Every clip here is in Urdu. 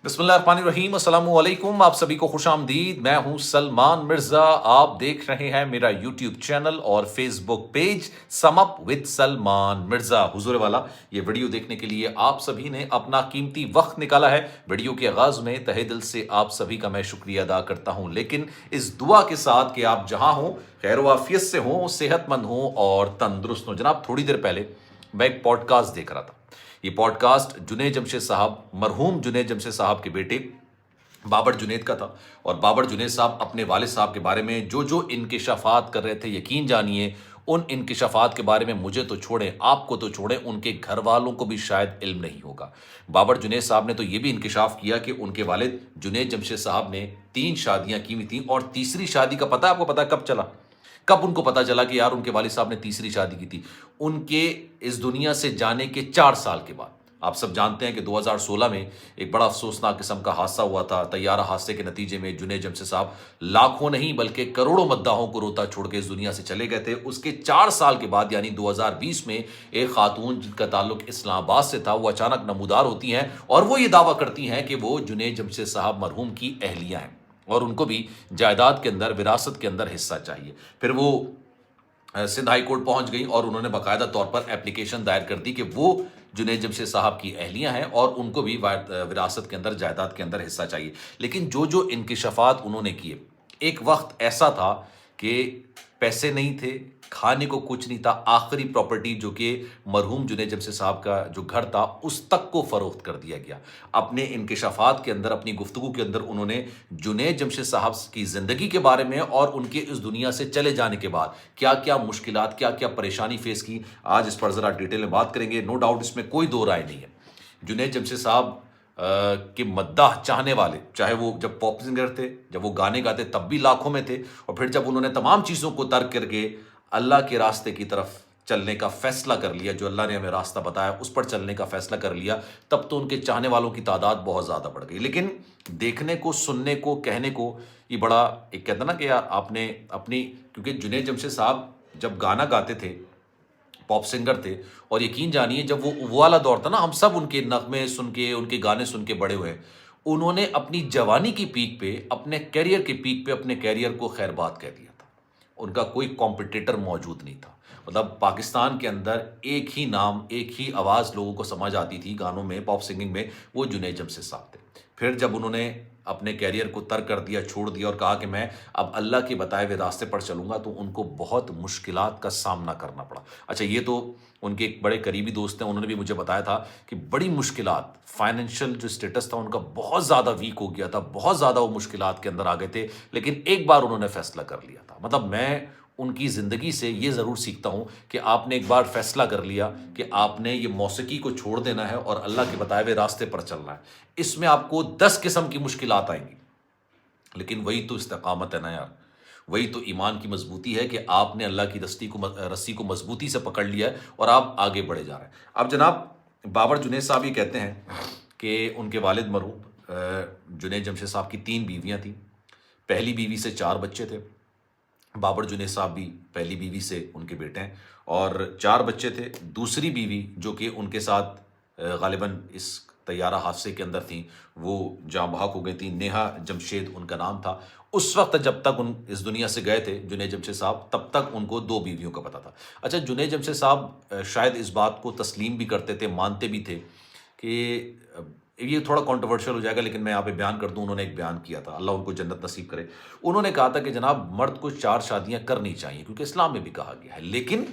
بسم اللہ الرحمن الرحیم، السلام علیکم، آپ سبھی کو خوش آمدید۔ میں ہوں سلمان مرزا، آپ دیکھ رہے ہیں میرا یوٹیوب چینل اور Facebook page sum up with Salman Mirza. حضور والا، یہ ویڈیو دیکھنے کے لیے آپ سبھی نے اپنا قیمتی وقت نکالا ہے۔ ویڈیو کے آغاز میں تہہ دل سے آپ سبھی کا میں شکریہ ادا کرتا ہوں، لیکن اس دعا کے ساتھ کہ آپ جہاں ہوں خیر و عافیت سے ہوں، صحت مند ہوں اور تندرست ہوں۔ جناب، تھوڑی دیر پہلے میں ایک پوڈ کاسٹ دیکھ رہا تھا۔ یہ پوڈ کاسٹ جنید جمشید صاحب، مرحوم جنید جمشید صاحب کے بیٹے بابر جنید کا تھا، اور بابر جنید صاحب اپنے والد صاحب کے بارے میں جو انکشافات کر رہے تھے، یقین جانیے ان انکشافات کے بارے میں مجھے تو چھوڑیں، آپ کو تو چھوڑیں، ان کے گھر والوں کو بھی شاید علم نہیں ہوگا۔ بابر جنید صاحب نے تو یہ بھی انکشاف کیا کہ ان کے والد جنید جمشید صاحب نے 3 شادیاں کی ہوئی تھیں، اور تیسری شادی کا پتہ آپ کو پتہ کب چلا؟ کب ان کو پتا چلا کہ یار ان کے والد صاحب نے تیسری شادی کی تھی؟ ان کے اس دنیا سے جانے کے 4 سال کے بعد۔ آپ سب جانتے ہیں کہ 2016 میں ایک بڑا افسوسناک قسم کا حادثہ ہوا تھا۔ طیارہ حادثے کے نتیجے میں جنید جمشید صاحب لاکھوں نہیں بلکہ کروڑوں مداحوں کو روتا چھوڑ کے اس دنیا سے چلے گئے تھے۔ اس کے 4 سال کے بعد یعنی 2020 میں ایک خاتون جن کا تعلق اسلام آباد سے تھا، وہ اچانک نمودار ہوتی ہیں اور وہ یہ دعویٰ کرتی ہیں کہ وہ جنید جمشید صاحب مرحوم کی اہلیہ ہیں، اور ان کو بھی جائیداد کے اندر، وراثت کے اندر حصہ چاہیے۔ پھر وہ سندھ ہائی کورٹ پہنچ گئی اور انہوں نے باقاعدہ طور پر اپلیکیشن دائر کر دی کہ وہ جنید جمشید صاحب کی اہلیہ ہیں اور ان کو بھی وراثت کے اندر، جائیداد کے اندر حصہ چاہیے۔ لیکن جو انکشافات انہوں نے کیے، ایک وقت ایسا تھا کہ پیسے نہیں تھے، کھانے کو کچھ نہیں تھا، آخری پراپرٹی جو کہ مرحوم جنید جمشید صاحب کا جو گھر تھا اس تک کو فروخت کر دیا گیا۔ اپنے انکشافات کے اندر، اپنی گفتگو کے اندر انہوں نے جنید جمشید صاحب کی زندگی کے بارے میں اور ان کے اس دنیا سے چلے جانے کے بعد کیا کیا مشکلات، کیا کیا پریشانی فیس کی، آج اس پر ذرا ڈیٹیل میں بات کریں گے۔ نو ڈاؤٹ اس میں کوئی دو رائے نہیں ہے، جنید جمشید صاحب کے مداح چاہنے والے، چاہے وہ جب پاپ سنگر تھے، جب وہ گانے گاتے تب بھی لاکھوں میں تھے، اور پھر جب انہوں نے تمام چیزوں کو ترک کر کے اللہ کے راستے کی طرف چلنے کا فیصلہ کر لیا، جو اللہ نے ہمیں راستہ بتایا اس پر چلنے کا فیصلہ کر لیا، تب تو ان کے چاہنے والوں کی تعداد بہت زیادہ بڑھ گئی۔ لیکن دیکھنے کو، سننے کو، کہنے کو یہ بڑا ایک کہتا نا کہ یار آپ نے اپنی، کیونکہ جنید جمشید صاحب جب گانا گاتے تھے، پاپ سنگر تھے، اور یقین جانیے جب وہ والا دور تھا نا، ہم سب ان کے نغمے سن کے، ان کے گانے سن کے بڑے ہوئے، انہوں نے اپنی جوانی کی پیک پہ، اپنے کیریئر کی پیک پہ اپنے کیریئر کو خیر بات کہہ دیا تھا۔ ان کا کوئی کمپٹیٹر موجود نہیں تھا۔ مطلب پاکستان کے اندر ایک ہی نام، ایک ہی آواز لوگوں کو سمجھ آتی تھی گانوں میں، پاپ سنگنگ میں، وہ جنید جمشید صاحب تھے۔ پھر جب انہوں نے اپنے کیریئر کو ترک کر دیا، چھوڑ دیا، اور کہا کہ میں اب اللہ کے بتائے ہوئے راستے پر چلوں گا، تو ان کو بہت مشکلات کا سامنا کرنا پڑا۔ اچھا، یہ تو ان کے ایک بڑے قریبی دوست ہیں، انہوں نے بھی مجھے بتایا تھا کہ بڑی مشکلات، فائنینشیل جو سٹیٹس تھا ان کا بہت زیادہ ویک ہو گیا تھا، بہت زیادہ وہ مشکلات کے اندر آ گئے تھے، لیکن ایک بار انہوں نے فیصلہ کر لیا تھا۔ مطلب میں ان کی زندگی سے یہ ضرور سیکھتا ہوں کہ آپ نے ایک بار فیصلہ کر لیا کہ آپ نے یہ موسیقی کو چھوڑ دینا ہے اور اللہ کے بتائے ہوئے راستے پر چلنا ہے، اس میں آپ کو 10 قسم کی مشکلات آئیں گی، لیکن وہی تو استقامت ہے نا یار، وہی تو ایمان کی مضبوطی ہے کہ آپ نے اللہ کی رسی کو مضبوطی سے پکڑ لیا ہے اور آپ آگے بڑھے جا رہے ہیں۔ اب جناب، بابر جنید صاحب یہ کہتے ہیں کہ ان کے والد مرحوم جنید جمشید صاحب کی 3 بیویاں تھیں، پہلی بیوی سے 4 بچے تھے۔ بابر جنید صاحب بھی پہلی بیوی سے ان کے بیٹے ہیں اور 4 بچے تھے۔ دوسری بیوی جو کہ ان کے ساتھ غالباً اس طیارہ حادثے کے اندر تھیں، وہ جاں بحق ہو گئی تھیں، نیہا جمشید ان کا نام تھا۔ اس وقت جب تک ان اس دنیا سے گئے تھے جنید جمشید صاحب، تب تک ان کو 2 بیویوں کا پتہ تھا۔ اچھا، جنید جمشید صاحب شاید اس بات کو تسلیم بھی کرتے تھے، مانتے بھی تھے کہ یہ تھوڑا کنٹروورشل ہو جائے گا لیکن میں یہاں پہ بیان کر دوں، انہوں نے ایک بیان کیا تھا، اللہ ان کو جنت نصیب کرے۔ انہوں نے کہا تھا کہ جناب، مرد کو 4 شادیاں کرنی چاہیے کیونکہ اسلام میں بھی کہا گیا ہے، لیکن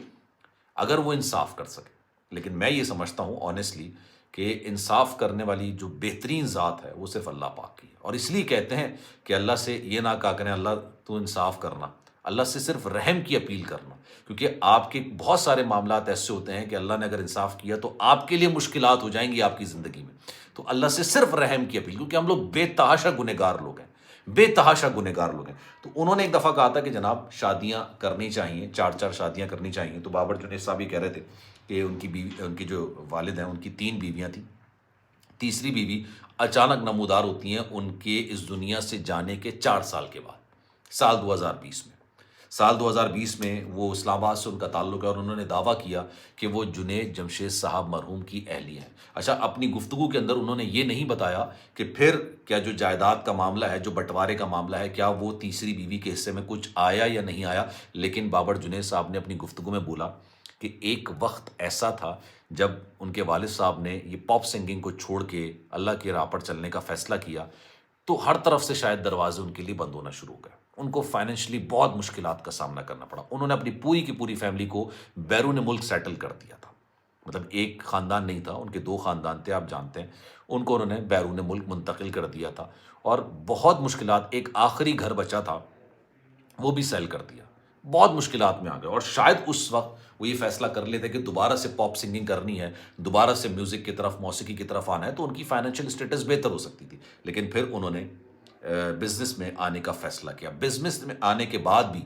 اگر وہ انصاف کر سکے۔ لیکن میں یہ سمجھتا ہوں آنیسٹلی کہ انصاف کرنے والی جو بہترین ذات ہے وہ صرف اللہ پاک کی ہے، اور اس لیے کہتے ہیں کہ اللہ سے یہ نہ کہا کریں اللہ تو انصاف کرنا، اللہ سے صرف رحم کی اپیل کرنا، کیونکہ آپ کے بہت سارے معاملات ایسے ہوتے ہیں کہ اللہ نے اگر انصاف کیا تو آپ کے لیے مشکلات ہو جائیں گی آپ کی زندگی میں۔ تو اللہ سے صرف رحم کی اپیل، کیونکہ ہم لوگ بے تحاشا گنہگار لوگ ہیں، بے تحاشا گنہگار لوگ ہیں۔ تو انہوں نے ایک دفعہ کہا تھا کہ جناب شادیاں کرنی چاہیے، 4 شادیاں کرنی چاہیے۔ تو بابر جنید صاحب یہ کہہ رہے تھے کہ ان کی جو والد ہیں ان کی 3 بیویاں تھیں، تیسری بیوی اچانک نمودار ہوتی ہیں ان کے اس دنیا سے جانے کے 4 سال کے بعد، سال 2020 میں۔ سال 2020 میں وہ اسلام آباد سے ان کا تعلق ہے اور انہوں نے دعویٰ کیا کہ وہ جنید جمشید صاحب مرحوم کی اہلیہ ہیں۔ اچھا، اپنی گفتگو کے اندر انہوں نے یہ نہیں بتایا کہ پھر کیا جو جائیداد کا معاملہ ہے، جو بٹوارے کا معاملہ ہے، کیا وہ تیسری بیوی کے حصے میں کچھ آیا یا نہیں آیا۔ لیکن بابر جنید صاحب نے اپنی گفتگو میں بولا کہ ایک وقت ایسا تھا جب ان کے والد صاحب نے یہ پاپ سنگنگ کو چھوڑ کے اللہ کی راہ پر چلنے کا فیصلہ کیا تو ہر طرف سے شاید دروازے ان کے لیے بند ہونا شروع ہو گئے۔ ان کو فائنینشلی بہت مشکلات کا سامنا کرنا پڑا۔ انہوں نے اپنی پوری کی پوری فیملی کو بیرون ملک سیٹل کر دیا تھا۔ مطلب ایک خاندان نہیں تھا، ان کے 2 خاندان تھے، آپ جانتے ہیں۔ ان کو انہوں نے بیرون ملک منتقل کر دیا تھا اور بہت مشکلات، ایک آخری گھر بچا تھا وہ بھی سیل کر دیا، بہت مشکلات میں آ گئے۔ اور شاید اس وقت وہ یہ فیصلہ کر لیتے کہ دوبارہ سے پاپ سنگنگ کرنی ہے، دوبارہ سے میوزک کی طرف، موسیقی کی طرف آنا ہے، تو ان کی فائنینشیل اسٹیٹس بہتر ہو سکتی تھی۔ لیکن پھر انہوں نے بزنس میں آنے کا فیصلہ کیا۔ بزنس میں آنے کے بعد بھی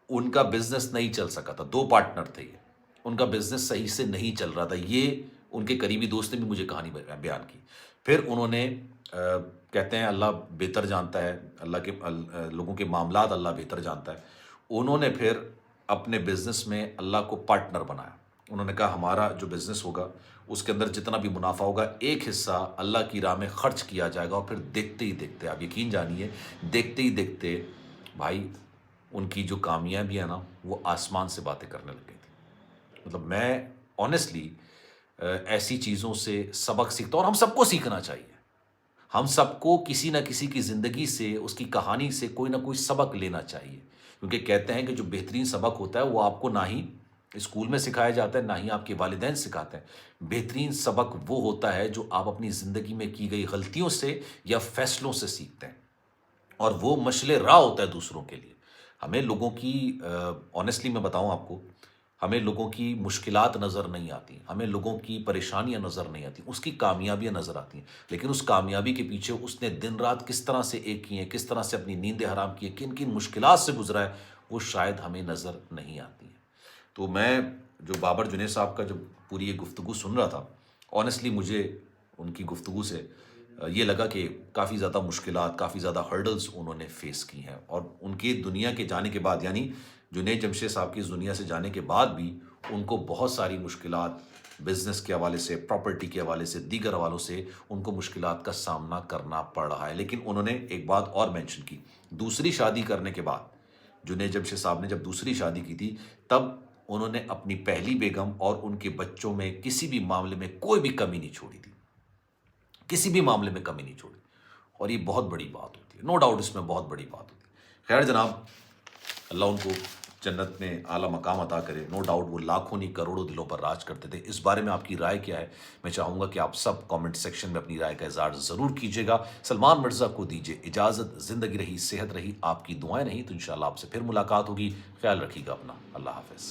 ان کا بزنس نہیں چل سکا تھا، 2 پارٹنر تھے یہ، ان کا بزنس صحیح سے نہیں چل رہا تھا۔ یہ ان کے قریبی دوست نے بھی مجھے کہانی بیان کی۔ پھر انہوں نے کہتے ہیں اللہ بہتر جانتا ہے، اللہ کے لوگوں کے معاملات اللہ بہتر جانتا ہے، انہوں نے پھر اپنے بزنس میں اللہ کو پارٹنر بنایا۔ انہوں نے کہا ہمارا جو بزنس ہوگا اس کے اندر جتنا بھی منافع ہوگا ایک حصہ اللہ کی راہ میں خرچ کیا جائے گا۔ اور پھر دیکھتے ہی دیکھتے، آپ یقین جانیے، دیکھتے ہی دیکھتے بھائی ان کی جو کامیابی ہے نا، وہ آسمان سے باتیں کرنے لگ گئی تھی۔ مطلب میں آنیسٹلی ایسی چیزوں سے سبق سیکھتا ہوں اور ہم سب کو سیکھنا چاہیے۔ ہم سب کو کسی نہ کسی کی زندگی سے، اس کی کہانی سے کوئی نہ کوئی سبق لینا چاہیے، کیونکہ کہتے ہیں کہ جو بہترین سبق ہوتا ہے وہ آپ کو نہ ہی اسکول میں سکھایا جاتا ہے، نہ ہی آپ کے والدین سکھاتے ہیں۔ بہترین سبق وہ ہوتا ہے جو آپ اپنی زندگی میں کی گئی غلطیوں سے یا فیصلوں سے سیکھتے ہیں، اور وہ مشعل راہ ہوتا ہے دوسروں کے لیے۔ ہمیں لوگوں کی آنیسٹلی میں بتاؤں آپ کو، ہمیں لوگوں کی مشکلات نظر نہیں آتی، ہمیں لوگوں کی پریشانیاں نظر نہیں آتی، اس کی کامیابیاں نظر آتی ہیں، لیکن اس کامیابی کے پیچھے اس نے دن رات کس طرح سے ایک کی ہیں، کس طرح سے اپنی نیندیں حرام کی ہیں، کن کن مشکلات سے گزرا ہے، وہ شاید ہمیں نظر نہیں آتی ہیں۔ تو میں جو بابر جنید صاحب کا جب پوری یہ گفتگو سن رہا تھا، آنیسٹلی مجھے ان کی گفتگو سے یہ لگا کہ کافی زیادہ مشکلات، کافی زیادہ ہرڈلز انہوں نے فیس کی ہیں، اور ان کی دنیا کے جانے کے بعد، یعنی جنید جمشید صاحب کی اس دنیا سے جانے کے بعد بھی ان کو بہت ساری مشکلات بزنس کے حوالے سے، پراپرٹی کے حوالے سے، دیگر حوالوں سے ان کو مشکلات کا سامنا کرنا پڑ رہا ہے۔ لیکن انہوں نے ایک بات اور مینشن کی، دوسری شادی کرنے کے بعد جنید جمشید صاحب نے جب دوسری شادی کی تھی، تب انہوں نے اپنی پہلی بیگم اور ان کے بچوں میں کسی بھی معاملے میں کوئی بھی کمی نہیں چھوڑی تھی، کسی بھی معاملے میں کمی نہیں چھوڑی، اور یہ بہت بڑی بات ہوتی ہے، نو ڈاؤٹ اس میں بہت بڑی بات ہوتی ہے۔ خیر جناب، اللہ ان کو جنت میں اعلیٰ مقام عطا کرے۔ نو ڈاؤٹ وہ لاکھوں نہیں کروڑوں دلوں پر راج کرتے تھے۔ اس بارے میں آپ کی رائے کیا ہے؟ میں چاہوں گا کہ آپ سب کامنٹ سیکشن میں اپنی رائے کا اظہار ضرور کیجیے گا۔ سلمان مرزا کو دیجیے اجازت، زندگی رہی، صحت رہی، آپ کی دعائیں رہیں تو انشاءاللہ آپ سے پھر ملاقات ہوگی۔ خیال رکھیے گا اپنا، اللہ حافظ۔